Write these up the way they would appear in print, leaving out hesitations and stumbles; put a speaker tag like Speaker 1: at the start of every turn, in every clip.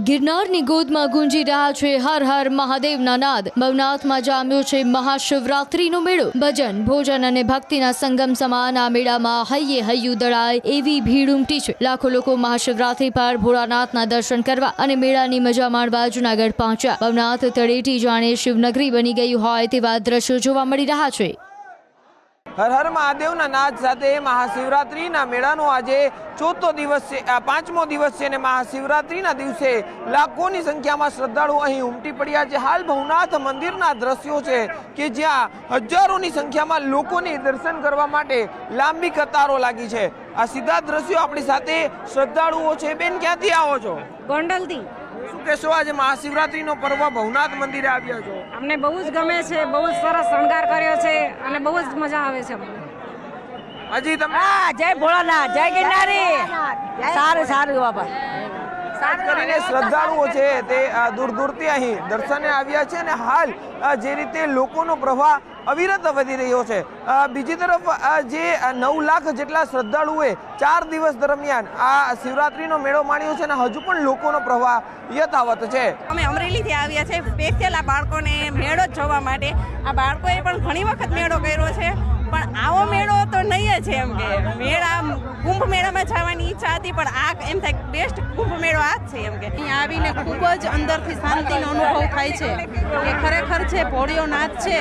Speaker 1: ગિરનારની ગોદમાં ગુંજી રહ્યા છે હર હર મહાદેવના નાદ। ભવનાથમાં જામ્યો છે મહાશિવરાત્રીનો મેળો। ભજન ભોજન અને ભક્તિના સંગમ સમાન આ મેળામાં હૈયે હૈયું દળાય એવી ભીડ ઉમટી છે। લાખો લોકો મહાશિવરાત્રી પર ભોળાનાથના દર્શન કરવા અને મેળાની મજા માણવા જૂનાગઢ પહોંચ્યા। ભવનાથ તળેટી જાણે શિવનગરી બની ગઈ હોય તેવા દ્રશ્યો જોવા મળી રહ્યા છે।
Speaker 2: હર હર મહાદેવના નાદ સાથે મહાશિવરાત્રીના મેળાનો આજે ચોથો દિવસ છે, આ પાંચમો દિવસ છે અને મહાશિવરાત્રીના દિવસે લાખોની સંખ્યામાં શ્રદ્ધાળુઓ અહીં ઉમટી પડ્યા છે। હાલ ભવનાથ મંદિરના દ્રશ્યો છે કે જ્યાં હજારોની સંખ્યામાં લોકોને દર્શન કરવા માટે લાંબી કતારો લાગી છે। આ સીધા દ્રશ્યો આપણી સાથે શ્રદ્ધાળુઓ છે। બેન, ક્યાંથી આવો છો?
Speaker 3: ગોંડલથી।
Speaker 2: શું કહેશો, આજે મહાશિવરાત્રીનો પર્વ ભવનાથ મંદિરે આવ્યા છો?
Speaker 3: અમને બહુ જ ગમે છે, બહુ જ સરસ શણગાર કર્યો છે અને બહુ જ મજા આવે છે અમને।
Speaker 2: હજી તમે
Speaker 4: જય ભોળાનાથ, જય ગિરનારી। સારું સારું બાબા।
Speaker 2: ખાસ કરીને શ્રદ્ધાળુઓ છે તે દૂર દૂરથી અહીં દર્શને આવ્યા છે અને હાલ જે રીતે લોકોનો પ્રવાહ અવિરત વધી રહ્યો છે। બીજી તરફ જે 9 લાખ જેટલા શ્રદ્ધાળુઓએ 4 દિવસ દરમિયાન આ શિવરાત્રીનો મેળો માણ્યો છે અને હજુ પણ લોકોનો પ્રવાહ યથાવત છે।
Speaker 5: અમે અમરેલીથી આવ્યા છે સ્પેશિયલ આ બાળકોને મેળો જ જોવા માટે। આ બાળકોએ પણ ઘણી વખત મેળો કર્યો છે, પણ આવો મેળો તો નહીં જ એમ કે મેળા કુંભ મેળામાં જવાની ઈચ્છા હતી, પણ આ એમ થાય બેસ્ટ કુંભ મેળો આ જ છે એમ કે અહીંયા આવીને ખૂબ જ અંદરથી શાંતિનો અનુભવ થાય છે કે ખરેખર છે ભોળિયો નાથ છે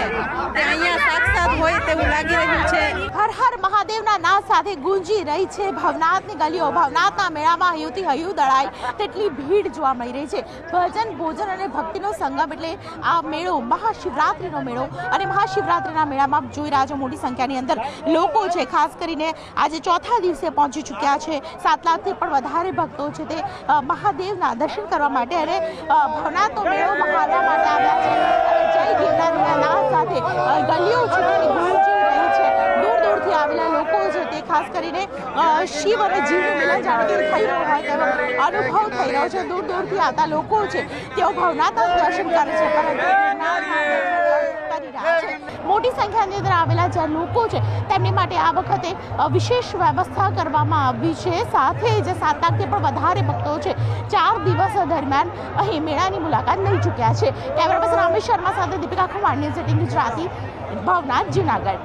Speaker 5: તે અહીંયા સાક્ષાત હોય તેવું લાગી રહ્યું છે।
Speaker 6: હર હર મહાદેવના નાદ સાથે ગુંજી રહી છે ભવનાથની ગલીઓ। ભવનાથના મેળામાં હૈયુંથી હૈયું દળાય તેટલી ભીડ જોવા મળી રહી છે। ભજન ભોજન અને ભક્તિનો સંગમ એટલે આ મેળો મહાશિવરાત્રીનો મેળો અને મહાશિવરાત્રીના મેળામાં જોઈ રહ્યા છો મોટી સંખ્યાની અંદર લોકો છે। ખાસ કરીને આજે ચોથા દિવસે પહોંચી ચૂક્યા છે। 7 લાખથી પણ વધારે ભક્તો છે તે મહાદેવના દર્શન કરવા માટે અને ભવનાથનો મેળો મહાડવા માટે આવ્યા છે અને જય ગિરનારીના નાદ સાથે ગલીઓ છે તે ગુંજી રહી છે। દૂર દૂરથી આવેલા લોકો છે તે ખાસ કરીને શિવ અને જીવનું મિલન જાણે કે થઈ રહ્યું હોય તેવો અનુભવ થઈ રહ્યો છે। દૂર દૂરથી આવતા લોકો છે તેઓ ભવનાથના દર્શન કરે છે, પરંતુ કરી રહ્યા છે। મોટી સંખ્યાની અંદર આવેલા જે લોકો છે તેમની માટે આ વખતે વિશેષ વ્યવસ્થા કરવામાં આવી છે। સાથે જ 7 લાખથી પણ વધારે ભક્તો છે 4 દિવસ દરમિયાન અહીં મેળાની મુલાકાત લઈ ચૂક્યા છે। કેમેરા પર્સન રામેશ શર્મા સાથે દીપિકા ખુમાણ, ન્યૂઝ 18 ગુજરાતી, ભવનાથ, જૂનાગઢ।